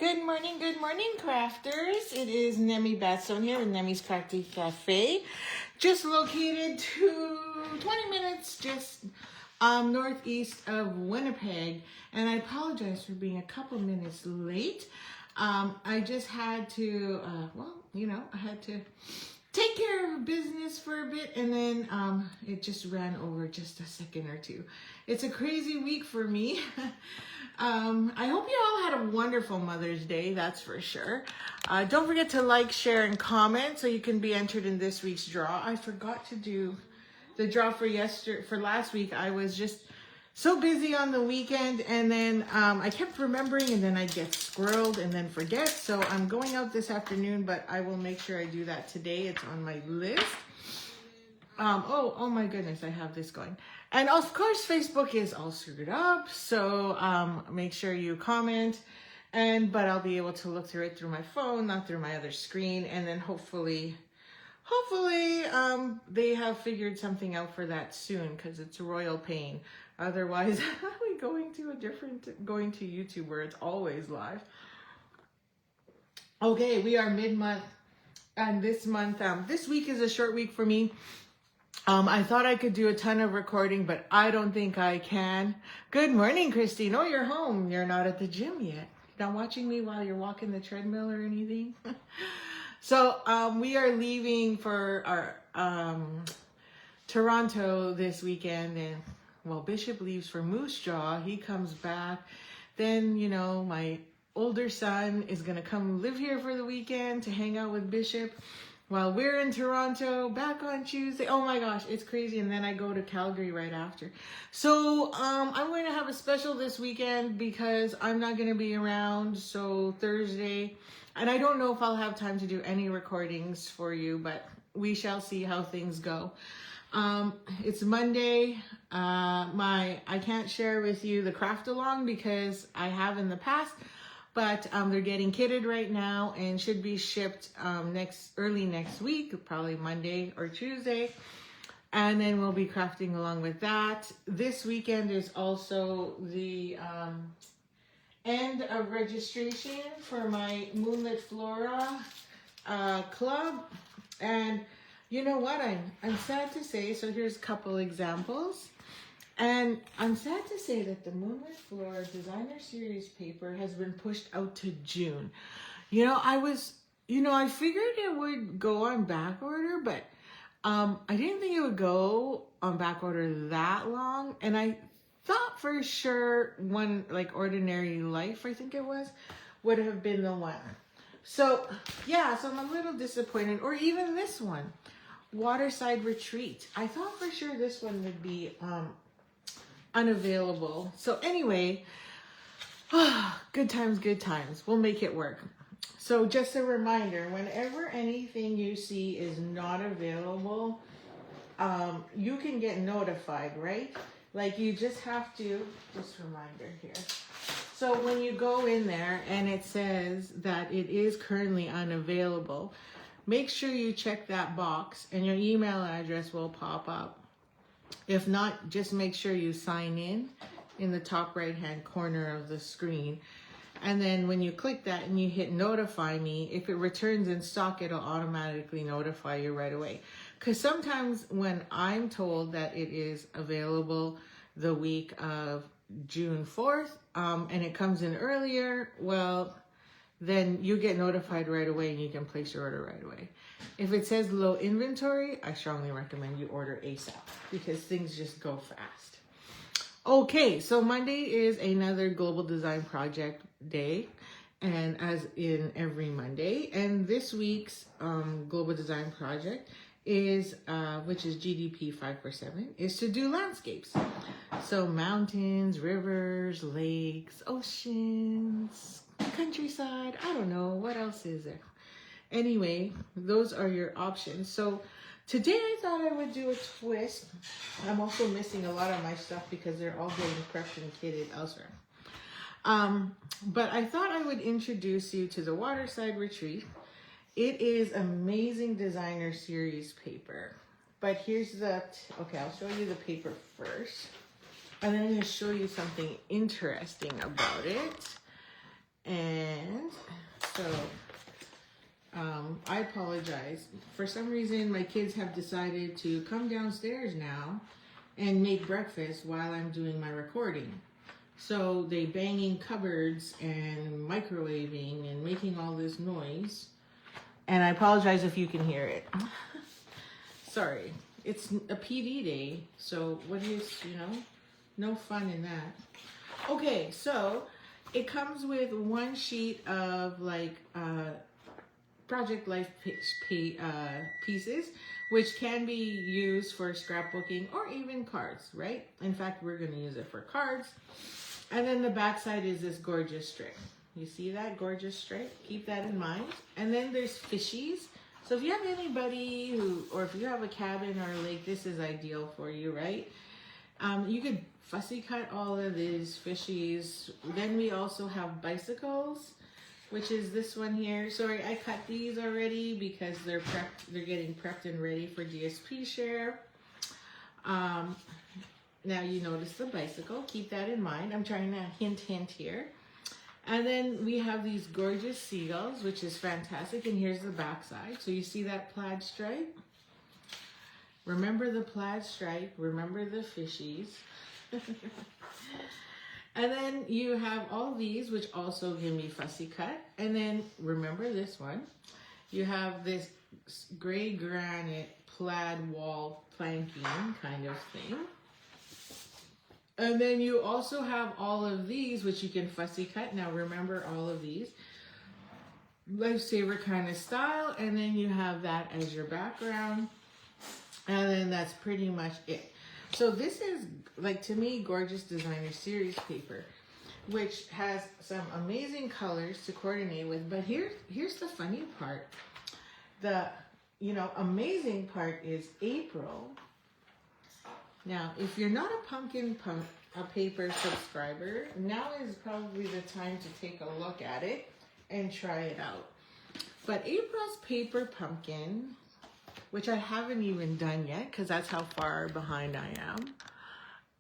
Good morning, crafters. It is Nemi Batson here with Nemi's Crafty Cafe, just located 20 minutes just northeast of Winnipeg. And I apologize for being a couple minutes late. I just had to, I had to take care of business for a bit, and then it just ran over just a second or two. It's a crazy week for me. I hope you all had a wonderful Mother's Day, that's for sure. Don't forget to like, share, and comment so you can be entered in this week's draw. I forgot to do the draw for last week. I was just so busy on the weekend, and then I kept remembering, and then I get squirreled and then forget. So I'm going out this afternoon, but I will make sure I do that today. It's on my list. Oh my goodness, I have this going. And of course, Facebook is all screwed up. So make sure you comment, but I'll be able to look through it through my phone, not through my other screen. And then hopefully they have figured something out for that soon, because it's a royal pain. Otherwise, I'm going to YouTube where it's always live. Okay, we are mid-month, and this month, this week is a short week for me. I thought I could do a ton of recording, but I don't think I can. Good morning, Christine. Oh, you're home. You're not at the gym yet. Not watching me while you're walking the treadmill or anything. So we are leaving for our Toronto this weekend, and well, Bishop leaves for Moose Jaw. He comes back. Then, my older son is going to come live here for the weekend to hang out with Bishop while we're in Toronto, back on Tuesday. Oh my gosh, it's crazy. And then I go to Calgary right after. So I'm going to have a special this weekend because I'm not going to be around. So Thursday, and I don't know if I'll have time to do any recordings for you, but we shall see how things go. It's Monday. I can't share with you the craft along because I have in the past, but they're getting kitted right now and should be shipped early next week, probably Monday or Tuesday. And then we'll be crafting along with that. This weekend is also the end of registration for my Moonlit Flora club. And you know what? I'm sad to say, so here's a couple examples. And I'm sad to say that the Moonlit Flora Designer Series paper has been pushed out to June. I figured it would go on back order, but I didn't think it would go on back order that long. And I thought for sure one, like Ordinary Life, I think it was, would have been the one. So yeah, so I'm a little disappointed. Or even this one, Waterside Retreat. I thought for sure this one would be unavailable. So anyway, good times. We'll make it work. So just a reminder, whenever anything you see is not available, you can get notified, right? Like you just have to, just reminder here. So when you go in there and it says that it is currently unavailable, make sure you check that box and your email address will pop up. If not, just make sure you sign in the top right hand corner of the screen. And then when you click that and you hit notify me, if it returns in stock, it'll automatically notify you right away. Because sometimes when I'm told that it is available the week of June 4th, and it comes in earlier, well, then you get notified right away and you can place your order right away. If it says low inventory, I strongly recommend you order ASAP because things just go fast. Okay, so Monday is another Global Design Project day, and as in every Monday. And this week's Global Design Project is, which is GDP 547, is to do landscapes. So mountains, rivers, lakes, oceans, countryside, I don't know, what else is there? Anyway, those are your options. So today I thought I would do a twist. I'm also missing a lot of my stuff because they're all getting prepped and kitted elsewhere. But I thought I would introduce you to the Waterside Retreat. It is amazing designer series paper. But here's okay, I'll show you the paper first. And then I'm going to show you something interesting about it. And So I apologize. For some reason, my kids have decided to come downstairs now and make breakfast while I'm doing my recording. So they banging cupboards and microwaving and making all this noise. And I apologize if you can hear it. Sorry. It's a PD day, so what is, no fun in that. Okay, so it comes with one sheet of like Project Life pieces, which can be used for scrapbooking or even cards, right? In fact, we're going to use it for cards. And then the back side is this gorgeous stripe. You see that gorgeous stripe? Keep that in mind. And then there's fishies. So if you have anybody or if you have a cabin or a lake, this is ideal for you, right? You could fussy cut all of these fishies. Then we also have bicycles, which is this one here. Sorry, I cut these already because they're getting prepped and ready for DSP share. Now you notice the bicycle, keep that in mind. I'm trying to hint here. And then we have these gorgeous seagulls, which is fantastic. And here's the back side. So you see that plaid stripe? Remember the plaid stripe, remember the fishies. And then you have all these, which also can be fussy cut. And then remember this one. You have this gray granite plaid wall planking kind of thing. And then you also have all of these, which you can fussy cut. Now remember all of these. Lifesaver kind of style. And then you have that as your background. And then that's pretty much it. So this is, like, to me, gorgeous designer series paper, which has some amazing colors to coordinate with. But here's the funny part. The, amazing part is April. Now, if you're not a pumpkin paper subscriber, now is probably the time to take a look at it and try it out. But April's paper pumpkin, which I haven't even done yet because that's how far behind I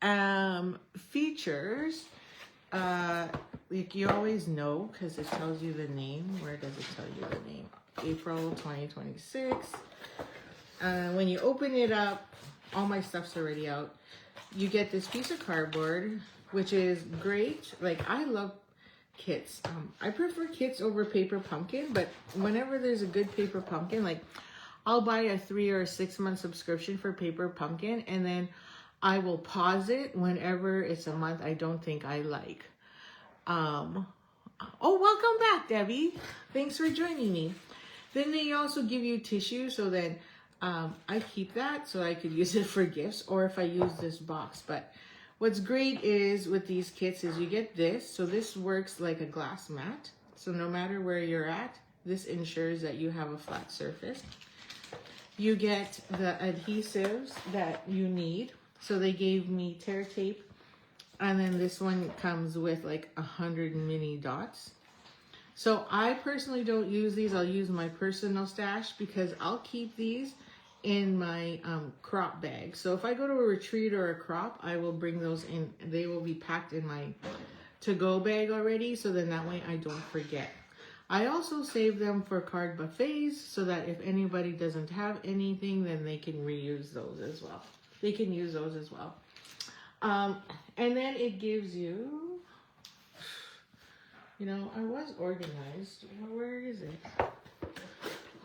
am, features, like you always know because it tells you the name. Where does it tell you the name? April 2026. When you open it up, all my stuff's already out. You get this piece of cardboard, which is great. Like, I love kits. I prefer kits over paper pumpkin, but whenever there's a good paper pumpkin, like, I'll buy a 3 or 6 month subscription for paper pumpkin, and then I will pause it whenever it's a month I don't think I like. Oh, welcome back, Debbie. Thanks for joining me. Then they also give you tissue, so then I keep that so I could use it for gifts or if I use this box. But what's great is with these kits is you get this. So this works like a glass mat. So no matter where you're at, this ensures that you have a flat surface. You get the adhesives that you need. So they gave me tear tape. And then this one comes with like 100 mini dots. So I personally don't use these. I'll use my personal stash because I'll keep these in my crop bag. So if I go to a retreat or a crop, I will bring those in. They will be packed in my to-go bag already. So then that way I don't forget. I also save them for card buffets so that if anybody doesn't have anything, then they can reuse those as well. They can use those as well. And then it gives you, I was organized. Where is it?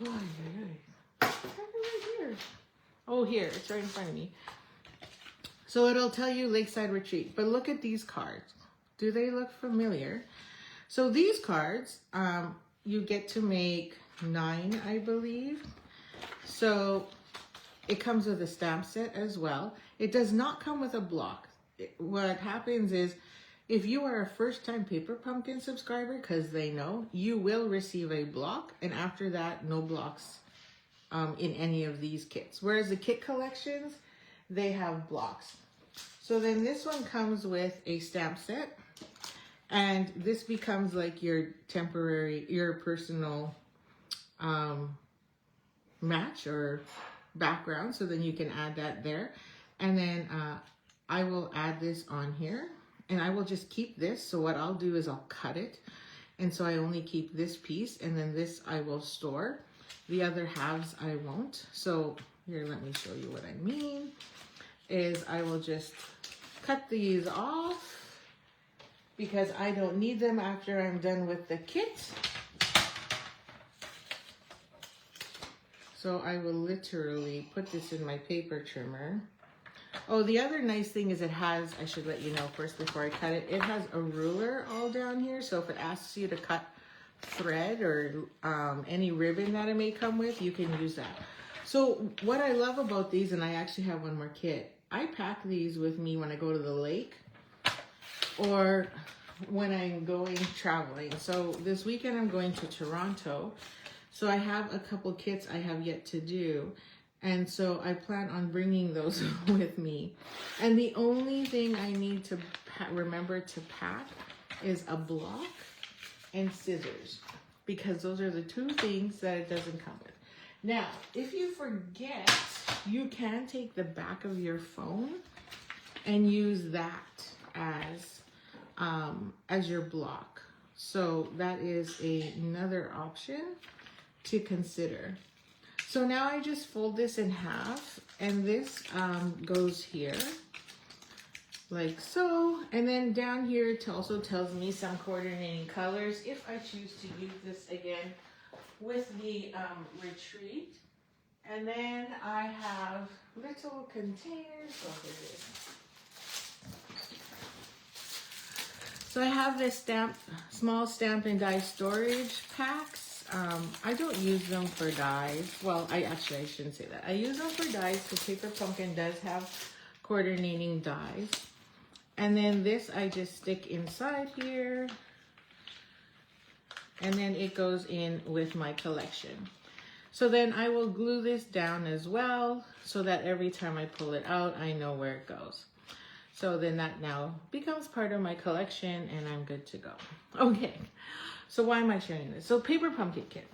Oh, here. Oh, here. It's right in front of me. So it'll tell you Lakeside Retreat. But look at these cards. Do they look familiar? So these cards, you get to make 9, I believe. So it comes with a stamp set as well. It does not come with a block. What happens is, if you are a first-time Paper Pumpkin subscriber, because they know, you will receive a block. And after that, no blocks in any of these kits. Whereas the kit collections, they have blocks. So then this one comes with a stamp set. And this becomes like your personal match or background. So then you can add that there. And then I will add this on here. And I will just keep this. So what I'll do is I'll cut it. And so I only keep this piece, and then this I will store. The other halves I won't. So here, let me show you what I mean. Is I will just cut these off because I don't need them after I'm done with the kit. So I will literally put this in my paper trimmer. Oh, the other nice thing is it has, I should let you know first before I cut it, it has a ruler all down here. So if it asks you to cut thread or any ribbon that it may come with, you can use that. So what I love about these, and I actually have one more kit, I pack these with me when I go to the lake or when I'm going traveling. So this weekend I'm going to Toronto. So I have a couple kits I have yet to do. And so I plan on bringing those with me. And the only thing I need to remember to pack is a block and scissors, because those are the two things that it doesn't come with. Now, if you forget, you can take the back of your phone and use that as your block. So that is another option to consider. So now I just fold this in half, and this goes here like so. And then down here it also tells me some coordinating colors if I choose to use this again with the retreat. And then I have little containers. Oh, here it is. So I have this small Stampin' Die storage packs. I don't use them for dies. Well, I shouldn't say that. I use them for dies because Paper Pumpkin does have coordinating dies. And then this I just stick inside here. And then it goes in with my collection. So then I will glue this down as well so that every time I pull it out, I know where it goes. So then that now becomes part of my collection and I'm good to go. Okay, so why am I sharing this? So Paper Pumpkin kit.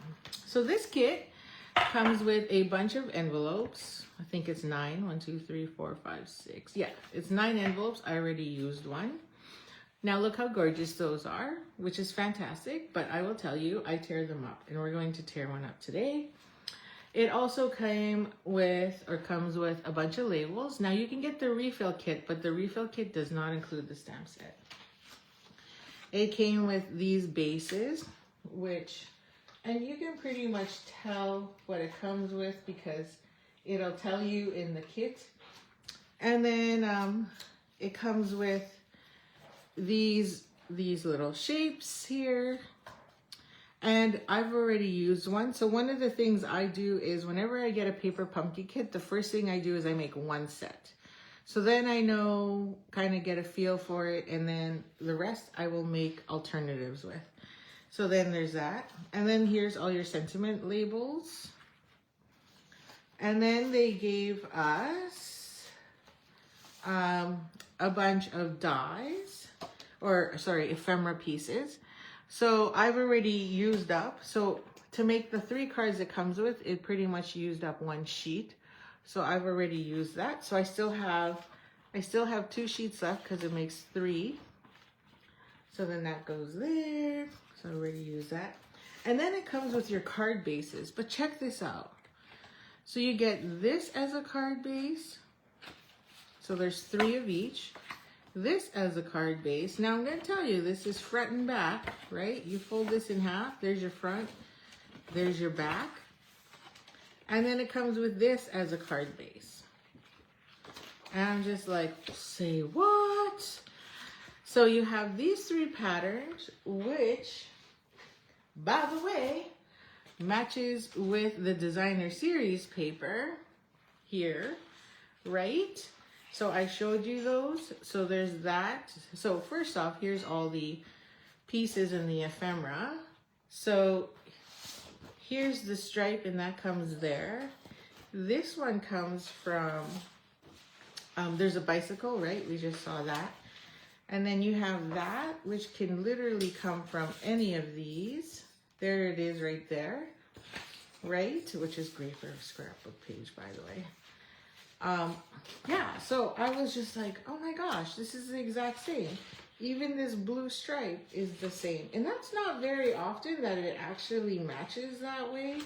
So this kit comes with a bunch of envelopes. I think it's 9. 1, 2, 3, 4, 5, 6. Yeah, it's 9 envelopes. I already used one. Now look how gorgeous those are, which is fantastic. But I will tell you, I tear them up, and we're going to tear one up today. It also comes with a bunch of labels. Now you can get the refill kit, but the refill kit does not include the stamp set. It came with these bases, and you can pretty much tell what it comes with because it'll tell you in the kit. And then it comes with these little shapes here. And I've already used one. So one of the things I do is whenever I get a Paper Pumpkin kit, the first thing I do is I make one set. So then I know, kind of get a feel for it, and then the rest I will make alternatives with. So then there's that. And then here's all your sentiment labels. And then they gave us a bunch of dies, ephemera pieces. So I've already used up. So to make the 3 cards it comes with, it pretty much used up 1 sheet. So I've already used that. So I still have 2 sheets left because it makes 3. So then that goes there. So I already used that. And then it comes with your card bases. But check this out. So you get this as a card base. So there's 3 of each. This as a card base. Now I'm going to tell you, this is front and back, right? You fold this in half. There's your front. There's your back. And then it comes with this as a card base. And I'm just like, say what? So you have these 3 patterns, which, by the way, matches with the designer series paper here, right? So I showed you those. So there's that. So first off, here's all the pieces in the ephemera. So here's the stripe, and that comes there. This one comes from, there's a bicycle, right? We just saw that. And then you have that, which can literally come from any of these. There it is right there, right? Which is great for a scrapbook page, by the way. Yeah, so I was just like, oh my gosh, this is the exact same. Even this blue stripe is the same. And that's not very often that it actually matches that way.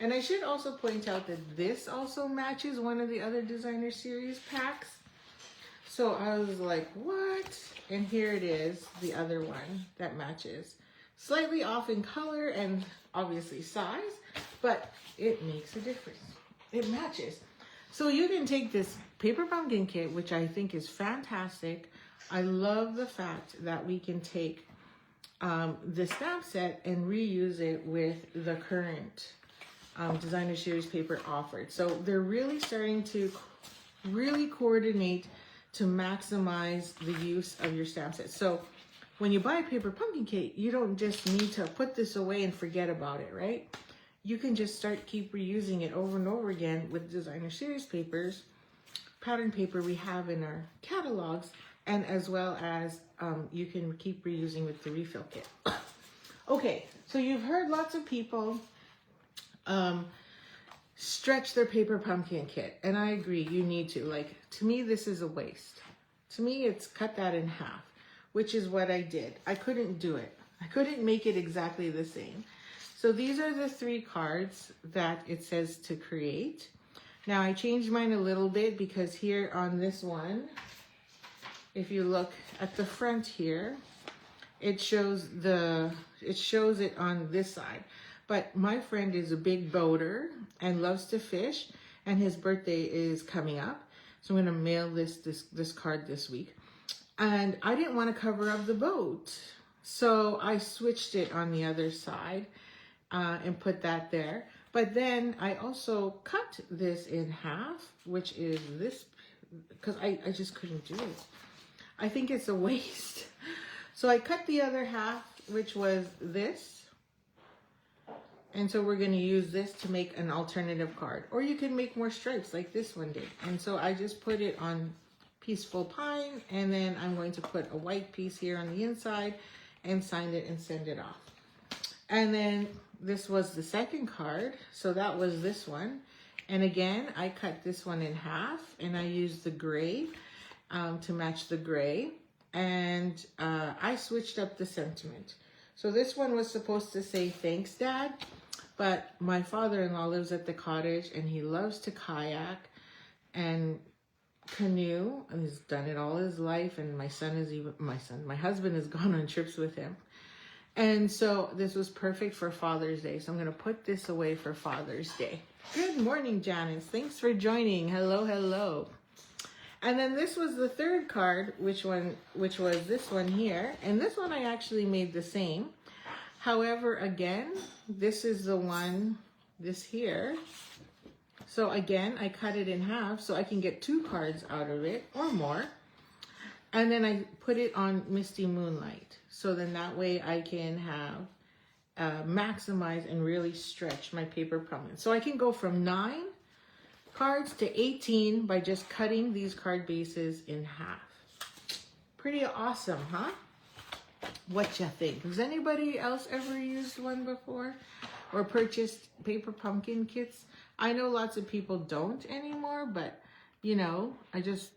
And I should also point out that this also matches one of the other designer series packs. So I was like, what? And here it is, the other one that matches. Slightly off in color and obviously size, but it makes a difference. It matches. So you can take this paper pumpkin kit, which I think is fantastic. I love the fact that we can take the stamp set and reuse it with the current designer series paper offered. So they're really starting to really coordinate to maximize the use of your stamp set. So when you buy a paper pumpkin kit, you don't just need to put this away and forget about it, right? You can just keep reusing it over and over again with designer series papers, pattern paper we have in our catalogs, and as well as you can keep reusing with the refill kit. Okay, so you've heard lots of people stretch their paper pumpkin kit, and I agree, you need to. Like, to me, this is a waste. To me, it's cut that in half, which is what I did. I couldn't do it. I couldn't make it exactly the same. So these are the 3 cards that it says to create. Now I changed mine a little bit because here on this one, if you look at the front here, it shows it on this side. But my friend is a big boater and loves to fish, and his birthday is coming up. So I'm gonna mail this card this week. And I didn't want to cover up the boat. So I switched it on the other side and put that there. But then I also cut this in half, which is this, because I just couldn't do it. I think it's a waste. So I cut the other half, which was this. And so we're going to use this to make an alternative card. Or you can make more stripes like this one did. And so I just put it on Peaceful Pine. And then I'm going to put a white piece here on the inside and sign it and send it off. And then this was the second card. So that was this one. And again, I cut this one in half. And I used the gray to match the gray. And I switched up the sentiment. So this one was supposed to say, "Thanks, Dad." But my father-in-law lives at the cottage and he loves to kayak and canoe, and he's done it all his life. And my husband has gone on trips with him. And so this was perfect for Father's Day. So I'm going to put this away for Father's Day. Good morning, Janice. Thanks for joining. Hello, hello. And then this was the third card, which was this one here. And this one I actually made the same. However, again, this is the one, this here. So again, I cut it in half so I can get 2 cards out of it or more. And then I put it on Misty Moonlight. So then that way I can have maximize and really stretch my paper pumpkin. So I can go from 9 cards to 18 by just cutting these card bases in half. Pretty awesome, huh? What you think? Has anybody else ever used one before or purchased paper pumpkin kits? I know lots of people don't anymore, but I just,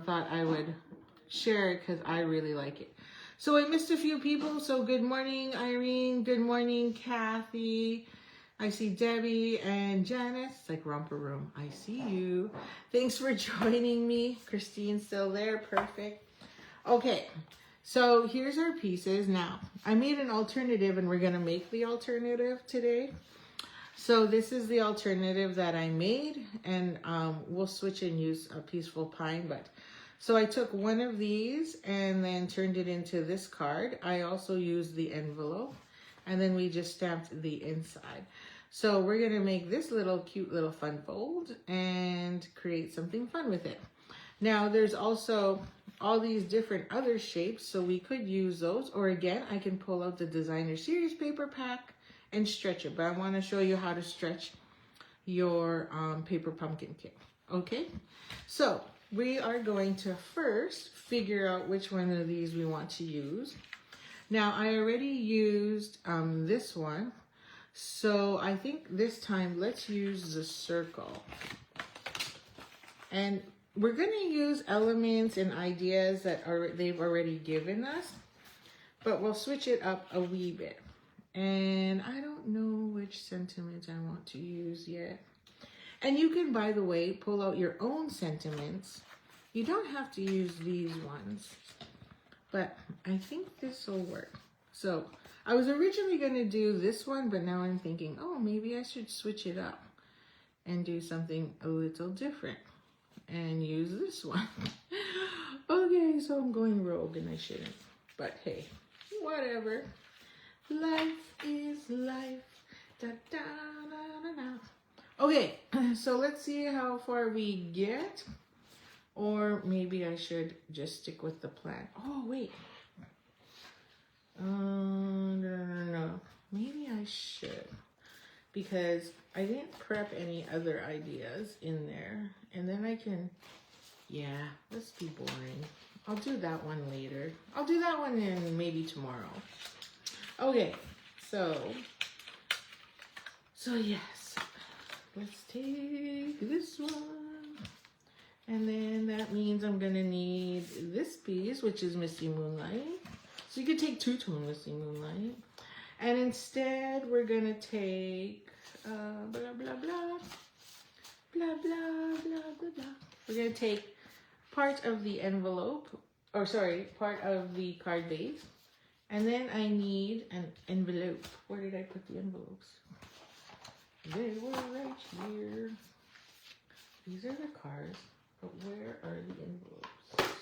thought I would share it because I really like it. So I missed a few people. So good morning, Irene. Good morning, Kathy. I see Debbie and Janice. It's like romper room. I see you. Thanks for joining me. Christine's still there. Perfect. Okay. So here's our pieces. Now, I made an alternative and we're going to make the alternative today. So this is the alternative that I made, and we'll switch and use a Peaceful Pine. So I took one of these and then turned it into this card. I also used the envelope, and then we just stamped the inside. So we're going to make this little cute little fun fold and create something fun with it. Now there's also all these different other shapes, so we could use those, or again, I can pull out the designer series paper pack and stretch it, but I want to show you how to stretch your paper pumpkin kit. Okay, so we are going to first figure out which one of these we want to use. Now I already used this one, so I think this time let's use the circle. And we're going to use elements and ideas that they've already given us, but we'll switch it up a wee bit. And I don't know which sentiments I want to use yet. And you can, by the way, pull out your own sentiments. You don't have to use these ones, but I think this will work. So I was originally going to do this one, but now I'm thinking, oh, maybe I should switch it up and do something a little different and use this one. Okay, so I'm going rogue and I shouldn't, but hey, whatever. Life is life. Da, da, da, da, da. Okay, so let's see how far we get. Or maybe I should just stick with the plan. Oh, wait. No. Maybe I should. Because I didn't prep any other ideas in there. And then I can, yeah, let's be boring. I'll do that one later. I'll do that one in maybe tomorrow. Okay, so yes, let's take this one. And then that means I'm gonna need this piece, which is Misty Moonlight. So you could take two-tone Misty Moonlight. And instead, we're gonna take blah, blah, blah, blah, blah, blah, blah, blah. We're gonna take part of the envelope, or sorry, part of the card base. And then I need an envelope. Where did I put the envelopes? They were right here. These are the cards, but where are the envelopes?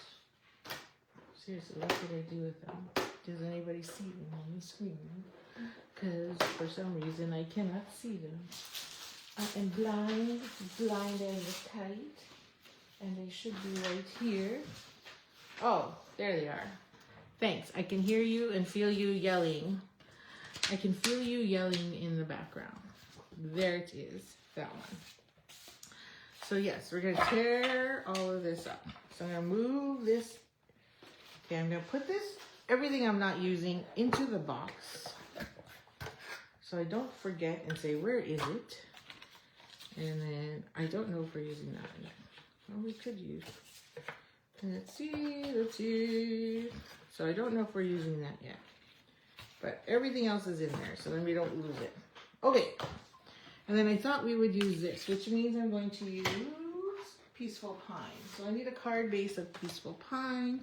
Seriously, what did I do with them? Does anybody see them on the screen? Because for some reason I cannot see them. I am blind and tight. And they should be right here. Oh, there they are. Thanks. I can hear you and feel you yelling. I can feel you yelling in the background. There it is. That one. So yes, we're going to tear all of this up. So I'm going to move this. Okay, I'm going to put this, everything I'm not using, into the box. So I don't forget and say, where is it? And then I don't know if we're using that yet. Well, we could use. Let's see. So I don't know if we're using that yet. But everything else is in there, so then we don't lose it. Okay. And then I thought we would use this, which means I'm going to use Peaceful Pine. So I need a card base of Peaceful Pine.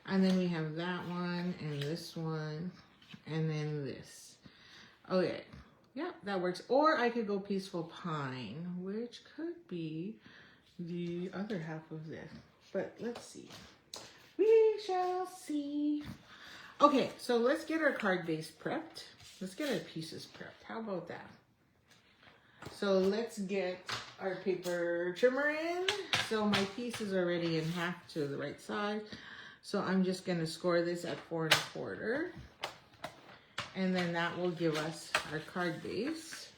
And then we have that one, and this one, and then this. Okay. Yeah, that works. Or I could go Peaceful Pine, which could be the other half of this. But let's see. We shall see. Okay, so let's get our card base prepped. Let's get our pieces prepped. How about that? So let's get our paper trimmer in. So my piece is already in half to the right side. So I'm just going to score this at 4 1/4. And then that will give us our card base.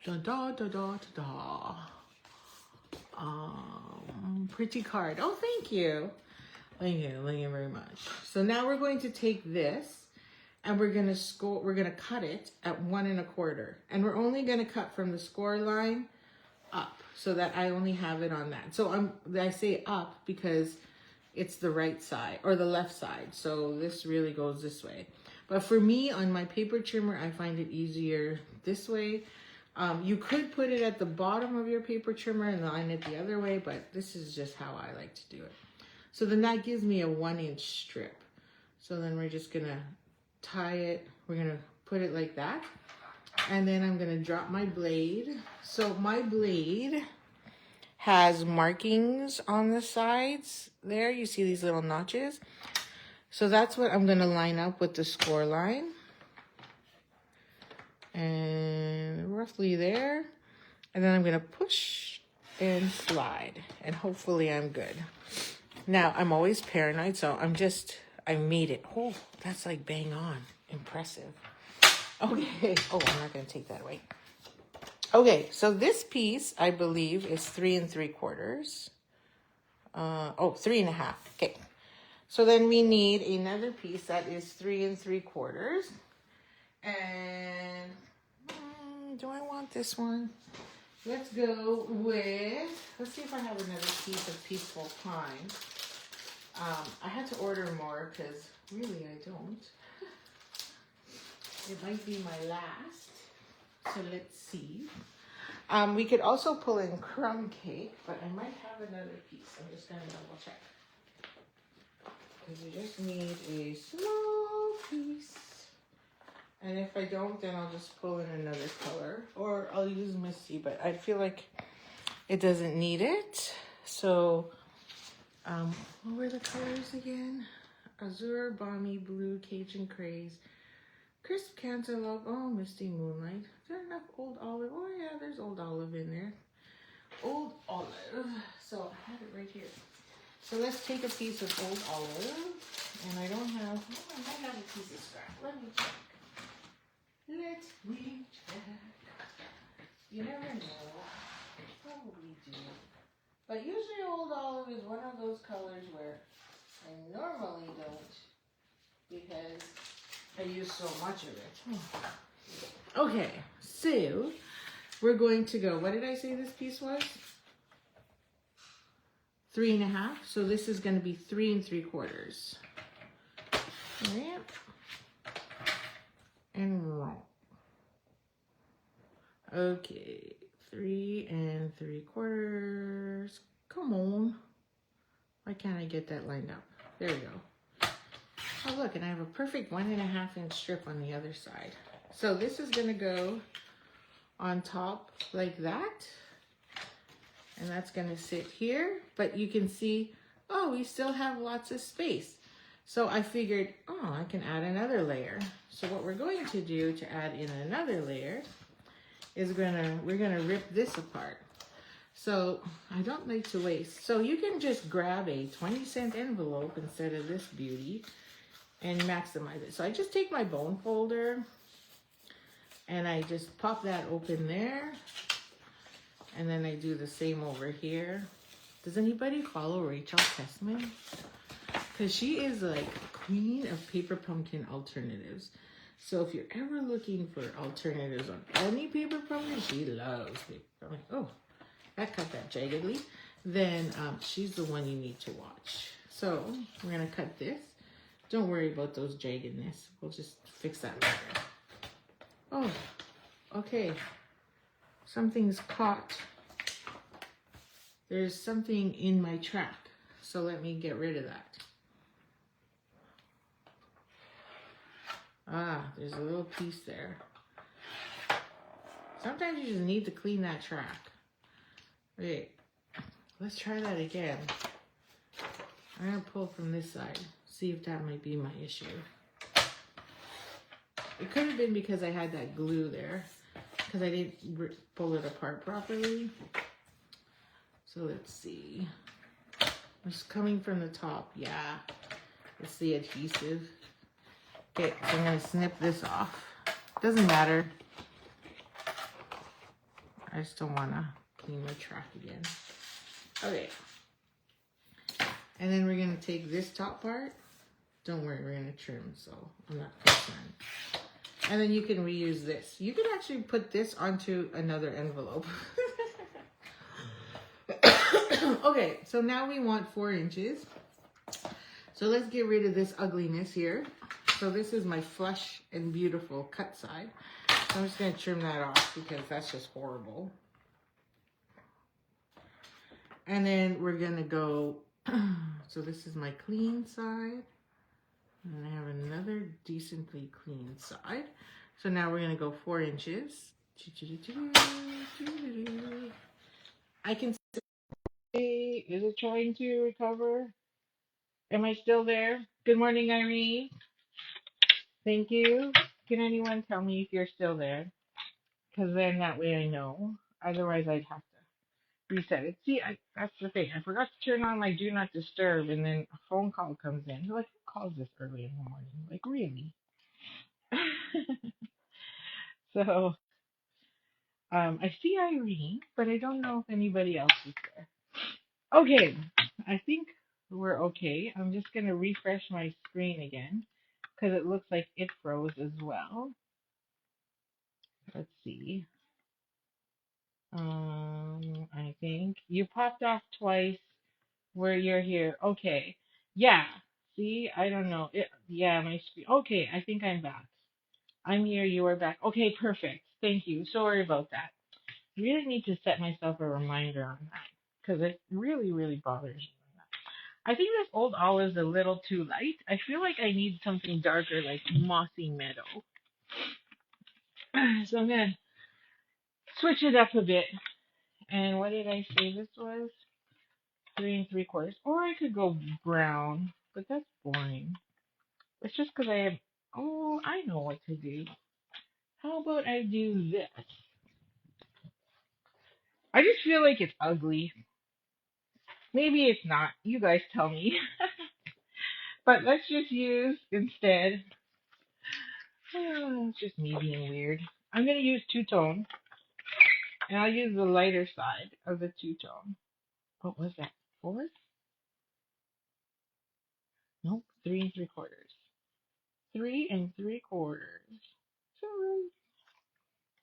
Da da da da da da. Pretty card. Oh, thank you. Thank you very much. So now we're going to take this and we're going to cut it at 1 1/4. And we're only going to cut from the score line up so that I only have it on that. So I say up because it's the right side or the left side. So this really goes this way. But for me on my paper trimmer, I find it easier this way. You could put it at the bottom of your paper trimmer and line it the other way, but this is just how I like to do it. So then that gives me a 1-inch strip. So then we're just gonna tie it. We're gonna put it like that. And then I'm gonna drop my blade. So my blade has markings on the sides there. You see these little notches. So that's what I'm gonna line up with the score line. And roughly there. And then I'm going to push and slide. And hopefully I'm good. Now, I'm always paranoid, so I made it. Oh, that's like bang on. Impressive. Okay. Oh, I'm not going to take that away. Okay, so this piece, I believe, is 3 3/4. 3 1/2. Okay. So then we need another piece that is 3 3/4. And do I want this one? let's go with, let's see if I have another piece of Peaceful Pine. I had to order more because really I don't. It might be my last. So let's see. We could also pull in crumb cake, but I might have another piece. I'm just going to double check. Because you just need a small piece. And if I don't, then I'll just pull in another color. Or I'll use Misty, but I feel like it doesn't need it. So, what were the colors again? Azure, Balmy, Blue, Cajun Craze, Crisp Cantaloupe, oh, Misty Moonlight. Is there enough Old Olive? Oh yeah, there's Old Olive in there. Old Olive. So I have it right here. So let's take a piece of Old Olive. And I don't have, oh, I might have a piece of scrap. Let me check. Let me check. You never know. Probably do. But usually Old Olive is one of those colors where I normally don't because I use so much of it. Okay, so we're going to go, what did I say this piece was? 3.5. So this is going to be 3 3/4. Right? And wrong. Okay, 3 3/4. Come on. Why can't I get that lined up? There we go. Oh look, and I have a perfect 1.5 inch strip on the other side. So this is gonna go on top like that. And that's gonna sit here, but you can see, oh, we still have lots of space. So I figured, oh, I can add another layer. So what we're going to do to add in another layer is we're gonna rip this apart. So I don't like to waste. So you can just grab a 20-cent envelope instead of this beauty and maximize it. So I just take my bone folder and I just pop that open there. And then I do the same over here. Does anybody follow Rachel Tessman? Because she is like queen of paper pumpkin alternatives. So if you're ever looking for alternatives on any paper pumpkin, she loves paper pumpkin. Oh, that cut that jaggedly. Then she's the one you need to watch. So we're gonna cut this. Don't worry about those jaggedness. We'll just fix that later. Oh, okay. Something's caught. There's something in my track. So let me get rid of that. Ah, there's a little piece there. Sometimes you just need to clean that track. Wait, let's try that again. I'm gonna pull from this side, see if that might be my issue. It could have been because I had that glue there, because I didn't pull it apart properly. So let's see. It's coming from the top, yeah. It's the adhesive. Okay, so I'm gonna snip this off. Doesn't matter. I just don't wanna clean my track again. Okay. And then we're gonna take this top part. Don't worry, we're gonna trim, so I'm not concerned. And then you can reuse this. You can actually put this onto another envelope. Okay, so now we want 4 inches. So let's get rid of this ugliness here. So this is my flush and beautiful cut side. So I'm just gonna trim that off because that's just horrible. And then we're gonna go, so this is my clean side. And I have another decently clean side. So now we're gonna go 4 inches. I can see, is it trying to recover? Am I still there? Good morning, Irene. Thank you. Can anyone tell me if you're still there? Because then that way I know. Otherwise I'd have to reset it. See, that's the thing. I forgot to turn on my do not disturb, and then a phone call comes in. You're like, who calls this early in the morning? Like, really? So, I see Irene, but I don't know if anybody else is there. Okay, I think we're okay. I'm just going to refresh my screen again because it looks like it froze as well. Let's see. I think you popped off twice where you're here. Okay. Yeah. See, I don't know. Yeah, my screen. Okay, I think I'm back. I'm here. You are back. Okay, perfect. Thank you. Sorry about that. I really need to set myself a reminder on that because it really, really bothers me. I think this old olive is a little too light. I feel like I need something darker, like mossy meadow. So I'm gonna switch it up a bit. And what did I say this was? 3 3/4. Or I could go brown, but that's boring. It's just because I have. Oh, I know what to do. How about I do this? I just feel like it's ugly. Maybe it's not. You guys tell me. But let's just use instead. It's just me being weird. I'm gonna use two tone, and I'll use the lighter side of the two tone. What was that? Fourth? Nope. 3 3/4. 3 3/4. Sorry,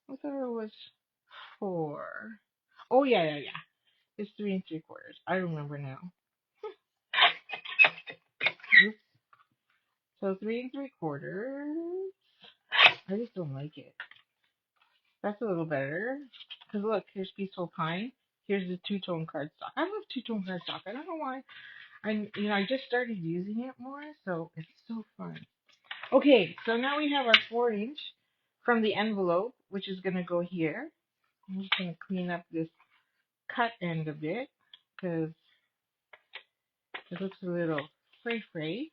I thought it was 4. Oh yeah, yeah, yeah. It's 3 3/4. I remember now. Oops. So 3 3/4. I just don't like it. That's a little better. Cause look, here's Peaceful Pine. Here's the two-tone cardstock. I love two-tone cardstock. I don't know why. I just started using it more, so it's so fun. Okay, so now we have our 4 inch from the envelope, which is gonna go here. I'm just gonna clean up this cut end a bit, cause it looks a little fray.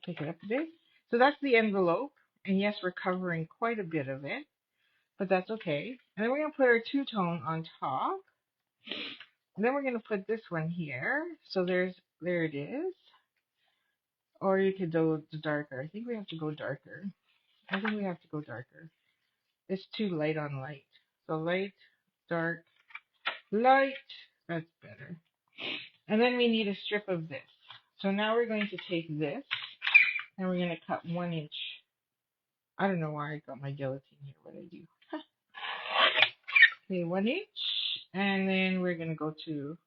Pick it up a bit. So that's the envelope, and yes, we're covering quite a bit of it, but that's okay. And then we're gonna put our two-tone on top. And then we're gonna put this one here. So there it is. Or you could go darker. I think we have to go darker. I think we have to go darker. It's too light on light. So light, dark, light. That's better. And then we need a strip of this. So now we're going to take this and we're going to cut 1 inch. I don't know why I got my guillotine here, but I do. Okay, 1 inch. And then we're going to go to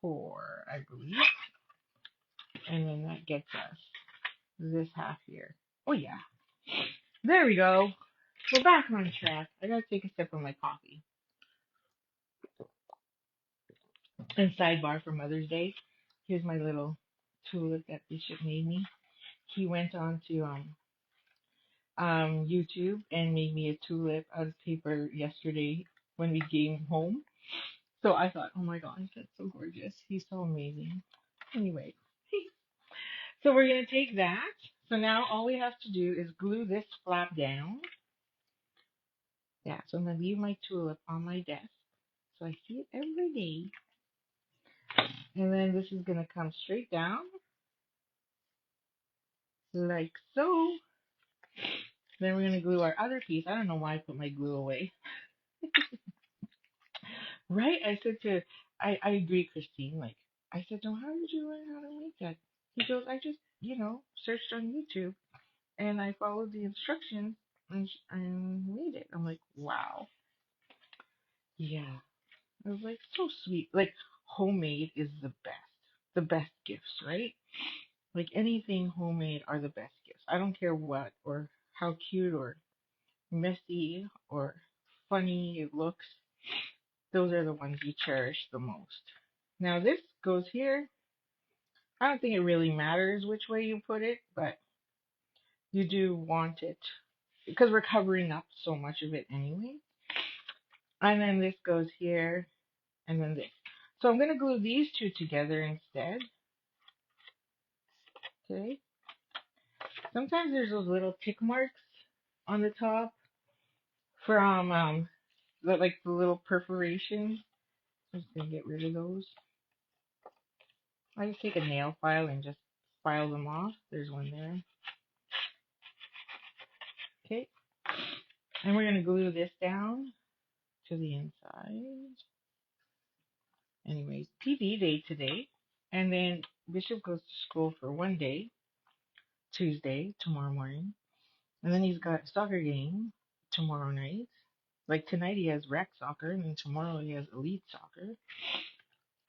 4, I believe. And then that gets us this half here. Oh, yeah. There we go. We're back on track. I gotta take a sip of my coffee. And sidebar for Mother's Day, here's my little tulip that Bishop made me. He went on to YouTube and made me a tulip out of paper yesterday when we came home. So I thought, oh my gosh, that's so gorgeous. He's so amazing. Anyway, so we're gonna take that. So now all we have to do is glue this flap down. Yeah, so I'm gonna leave my tulip on my desk so I see it every day. And then this is gonna come straight down like so. Then we're gonna glue our other piece. I don't know why I put my glue away. Right? I agree, Christine. Like, I said, no, how did you learn how to make that? He goes, I just, searched on YouTube and I followed the instructions and made it. I'm like, wow. Yeah. I was like, so sweet. Like, homemade is the best. The best gifts, right? Like, anything homemade are the best gifts. I don't care what or how cute or messy or funny it looks. Those are the ones you cherish the most. Now, this goes here. I don't think it really matters which way you put it, but you do want it because we're covering up so much of it anyway. And then this goes here, and then this. So I'm going to glue these two together instead. Okay. Sometimes there's those little tick marks on the top from like the little perforations. I'm just going to get rid of those. I just take a nail file and just file them off. There's one there. Okay. And we're going to glue this down to the inside. Anyways, PD day today. And then Bishop goes to school for one day, Tuesday, tomorrow morning. And then he's got a soccer game tomorrow night. Like tonight he has rec soccer, and then tomorrow he has elite soccer,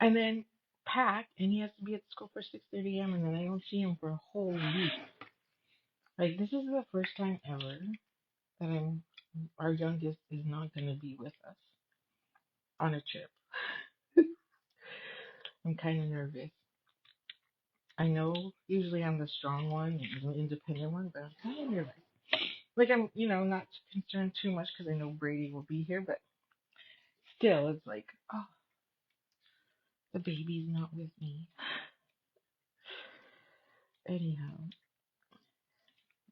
and then pack, and he has to be at school for 6:30 a.m. and then I don't see him for a whole week. Like this is the first time ever that our youngest is not gonna be with us on a trip. I'm kind of nervous. I know usually I'm the strong one, the independent one, but I'm kind of nervous. Like I'm, not concerned too much because I know Brady will be here, but still, it's like, oh, the baby's not with me. Anyhow,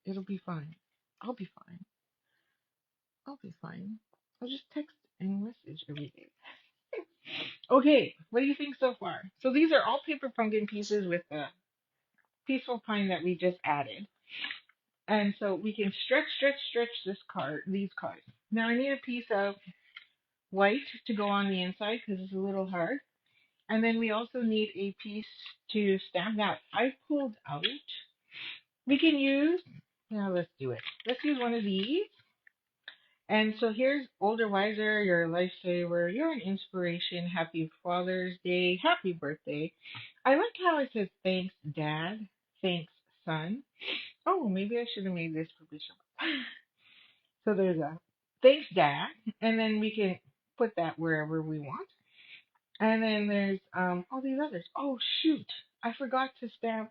it'll be fine. I'll be fine. I'll be fine. I'll just text and message every day. Okay, what do you think so far? So these are all paper pumpkin pieces with the peaceful pine that we just added. And so we can stretch these cards. Now I need a piece of white to go on the inside because it's a little hard. And then we also need a piece to stamp. Now I pulled out. We can use, now let's do it. Let's use one of these. And so here's older wiser, you're a lifesaver, you're an inspiration, happy Father's Day, happy birthday. I like how it says thanks dad, thanks son. Oh, maybe I should have made this for Bishop. So there's a thanks dad, and then we can put that wherever we want. And then there's all these others. Oh shoot, I forgot to stamp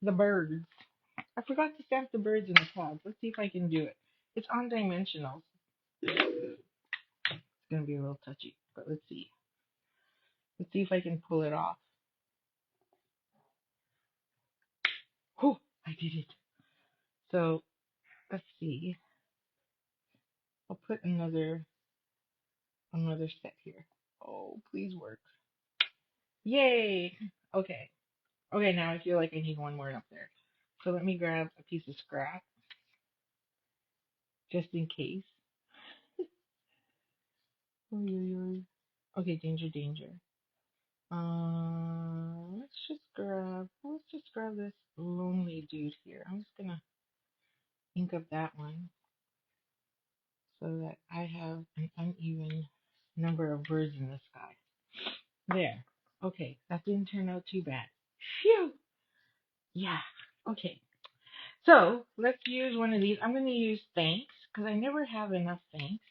the birds. I forgot to stamp the birds in the clouds. Let's see if I can do it. It's on dimensional. It's gonna be a little touchy, but let's see. Let's see if I can pull it off. Oh, I did it. So let's see. I'll put another set here. Oh, please work. Yay! Okay. Okay, now I feel like I need one more up there. So let me grab a piece of scrap just in case. Okay, danger, danger. Let's just grab this lonely dude here. I'm just gonna ink up that one so that I have an uneven number of birds in the sky. There. Okay, that didn't turn out too bad. Phew. Yeah. Okay. So let's use one of these. I'm gonna use thanks because I never have enough thanks.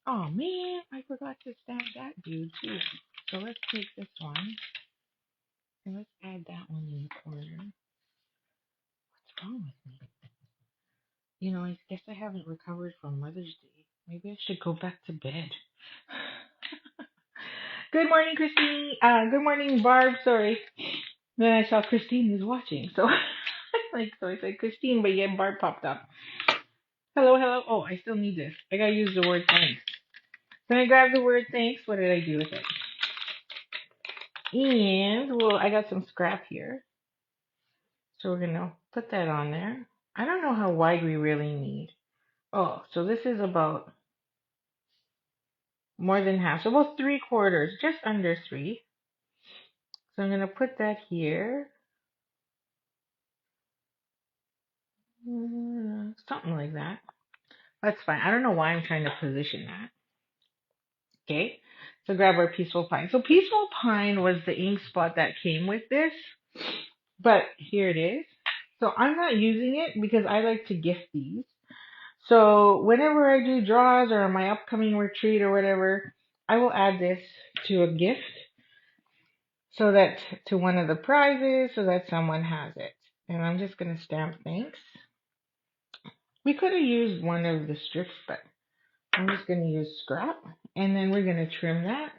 Oh man, I forgot to stamp that dude too. So let's take this one and let's add that one in the corner. What's wrong with me? I guess I haven't recovered from Mother's Day. Maybe I should go back to bed. Good morning, Christine. Good morning, Barb. Sorry. Then I saw Christine was watching, so so I said Christine, but yet Barb popped up. Hello, hello. Oh, I still need this. I gotta use the word thanks. Can I grab the word thanks? What did I do with it? And well, I got some scrap here, so we're gonna put that on there. I don't know how wide we really need. Oh, so this is about more than half, so about 3/4, just under 3. So I'm gonna put that here, something like that. That's fine. I don't know why I'm trying to position that. Okay, so grab our Peaceful Pine. So Peaceful Pine was the ink spot that came with this, but here it is. So I'm not using it because I like to gift these. So whenever I do draws or my upcoming retreat or whatever, I will add this to a gift so that to one of the prizes so that someone has it. And I'm just going to stamp thanks. We could have used one of the strips, but I'm just going to use scrap. And then we're going to trim that.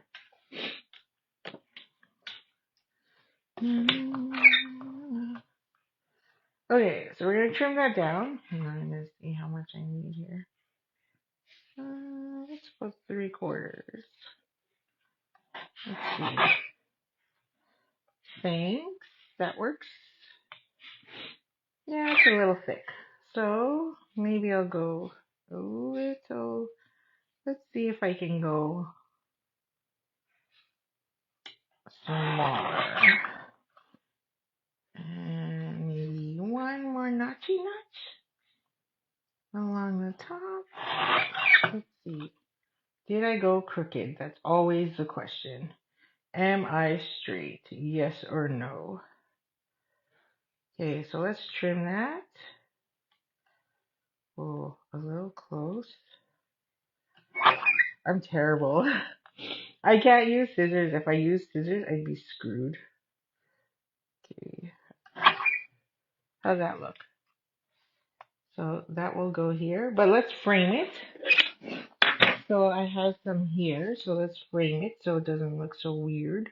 Okay, so we're going to trim that down. And I'm going to see how much I need here. Let's put 3/4. Let's see. Thanks. That works. Yeah, it's a little thick. So maybe I'll go a little. Let's see if I can go smaller. And maybe one more notchy notch along the top. Let's see. Did I go crooked? That's always the question. Am I straight? Yes or no? Okay, so let's trim that. Oh, a little close. I'm terrible. I can't use scissors. If I use scissors, I'd be screwed. Okay, how's that look? So that will go here, but let's frame it. So I have some here, so let's frame it so it doesn't look so weird.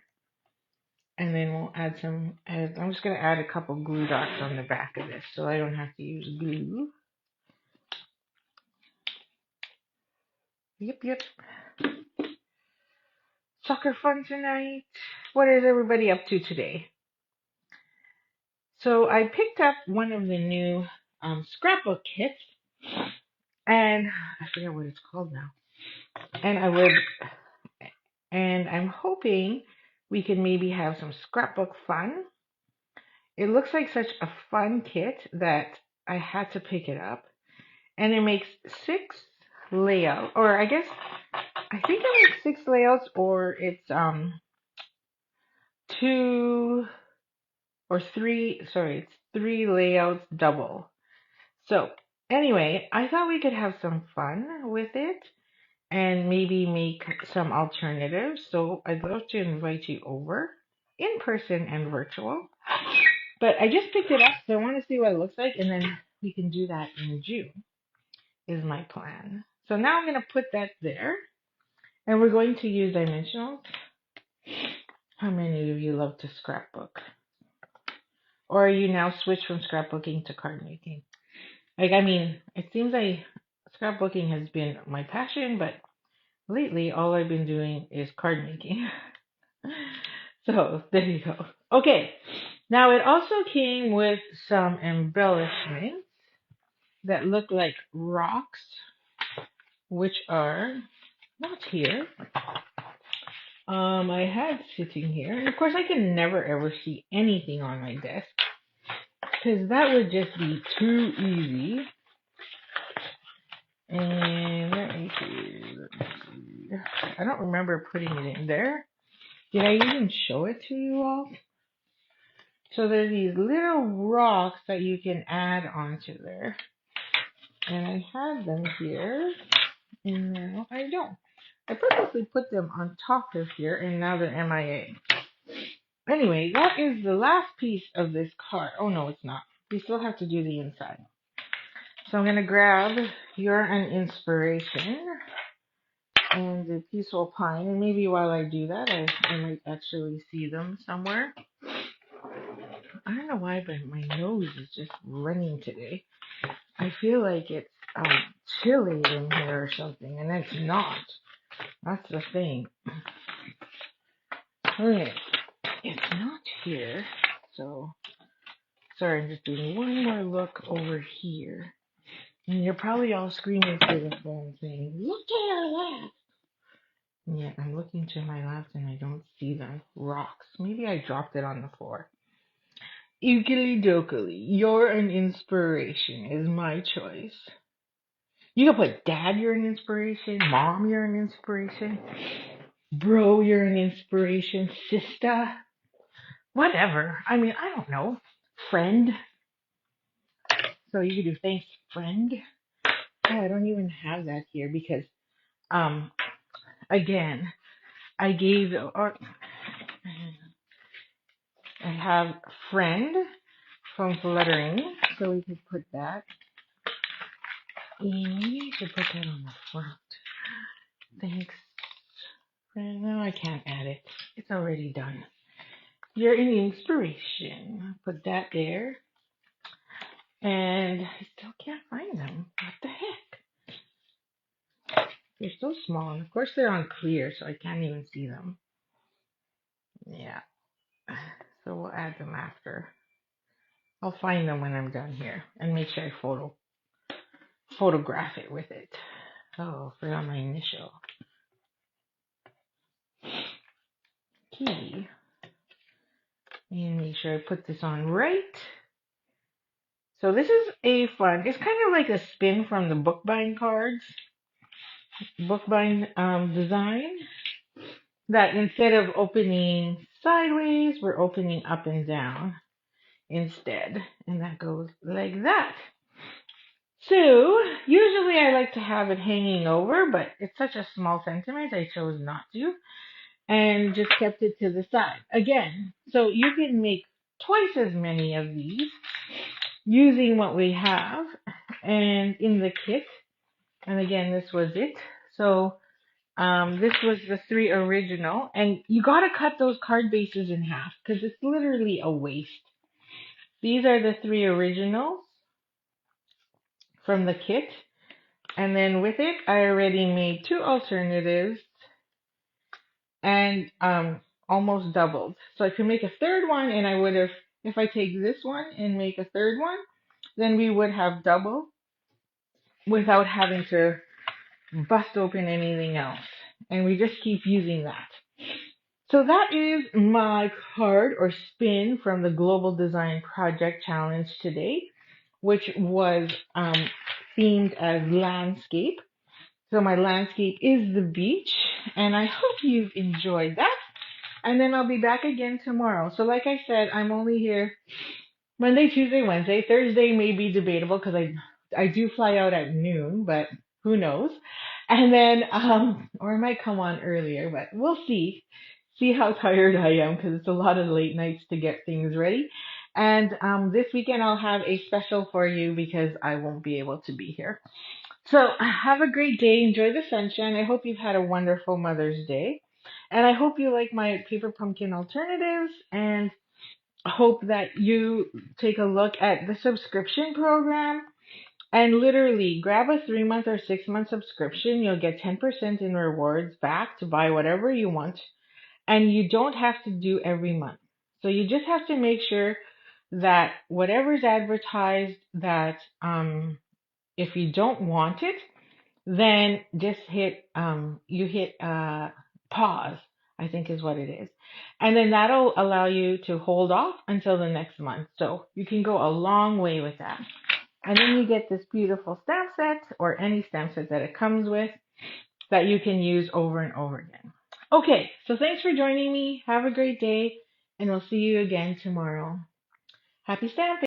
And then we'll add some, I'm just going to add a couple glue dots on the back of this so I don't have to use glue. Yep. Soccer fun tonight. What is everybody up to today? So I picked up one of the new scrapbook kits, and I forget what it's called now. And I'm hoping we can maybe have some scrapbook fun. It looks like such a fun kit that I had to pick it up. And it makes 6 layouts, or I think it makes 6 layouts, or it's 2 or 3, sorry, it's 3 layouts double. So anyway, I thought we could have some fun with it and maybe make some alternatives. So I'd love to invite you over in person and virtual. But I just picked it up, so I want to see what it looks like, and then we can do that in June, is my plan. So now I'm going to put that there, and we're going to use dimensionals. How many of you love to scrapbook? Or are you now switched from scrapbooking to card making? It seems like scrapbooking has been my passion, but lately all I've been doing is card making. So there you go. Okay, now it also came with some embellishments that look like rocks, which are not here. I had sitting here, and of course I can never ever see anything on my desk because that would just be too easy. And let me see. I don't remember putting it in there. Did I even show it to you all? So there's these little rocks that you can add onto there. And I had them here, and now I don't. I purposely put them on top of here, and now they're MIA. Anyway, that is the last piece of this card. Oh no, it's not. We still have to do the inside. So I'm going to grab You're an Inspiration and the Peaceful Pine. And maybe while I do that, I might actually see them somewhere. I don't know why, but my nose is just running today. I feel like it's chilly in here or something, and it's not. That's the thing. Okay, it's not here. So, sorry, I'm just doing one more look over here. And you're probably all screaming through the phone saying, look to your left. And yet I'm looking to my left and I don't see the rocks. Maybe I dropped it on the floor. Eukily dokily, You're an Inspiration is my choice. You can put Dad, you're an inspiration. Mom, you're an inspiration. Bro, you're an inspiration. Sister. Whatever. I don't know. Friend. So you could do thanks, friend. Oh, I don't even have that here because, again, I have friend from fluttering, so we could put that. And we need to put that on the front. Thanks, friend. No, I can't add it. It's already done. You're an inspiration. Put that there. And I still can't find them. What the heck? They're so small. And of course they're on clear, so I can't even see them. Yeah. So we'll add them after. I'll find them when I'm done here and make sure I photograph it with it. Oh, forgot my initial. Key. And make sure I put this on right. So this is it's kind of like a spin from the bookbind cards. bookbind design that instead of opening sideways, we're opening up and down instead. And that goes like that. So usually I like to have it hanging over, but it's such a small sentiment, I chose not to and just kept it to the side. Again, so you can make twice as many of these using what we have and in the kit. And again, this was it. So this was the 3 original, and you gotta cut those card bases in half because it's literally a waste. These are the 3 originals from the kit, and then with it, I already made 2 alternatives and almost doubled. So I could make a third one, and I would have, if I take this one and make a third one, then we would have double without having to bust open anything else. And we just keep using that. So that is my card or spin from the Global Design Project Challenge today, which was themed as landscape. So my landscape is the beach, and I hope you've enjoyed that. And then I'll be back again tomorrow. So like I said, I'm only here Monday, Tuesday, Wednesday. Thursday may be debatable because I do fly out at noon, but who knows? And then or I might come on earlier, but we'll see. See how tired I am because it's a lot of late nights to get things ready. And this weekend I'll have a special for you because I won't be able to be here. So have a great day. Enjoy the sunshine. I hope you've had a wonderful Mother's Day. And I hope you like my paper pumpkin alternatives and hope that you take a look at the subscription program and literally grab a 3-month or 6-month subscription. You'll get 10% in rewards back to buy whatever you want. And you don't have to do every month. So you just have to make sure that whatever's advertised that if you don't want it, then just hit pause, I think is what it is. And then that'll allow you to hold off until the next month. So you can go a long way with that. And then you get this beautiful stamp set or any stamp set that it comes with that you can use over and over again. Okay, so thanks for joining me. Have a great day, and we'll see you again tomorrow. Happy stamping!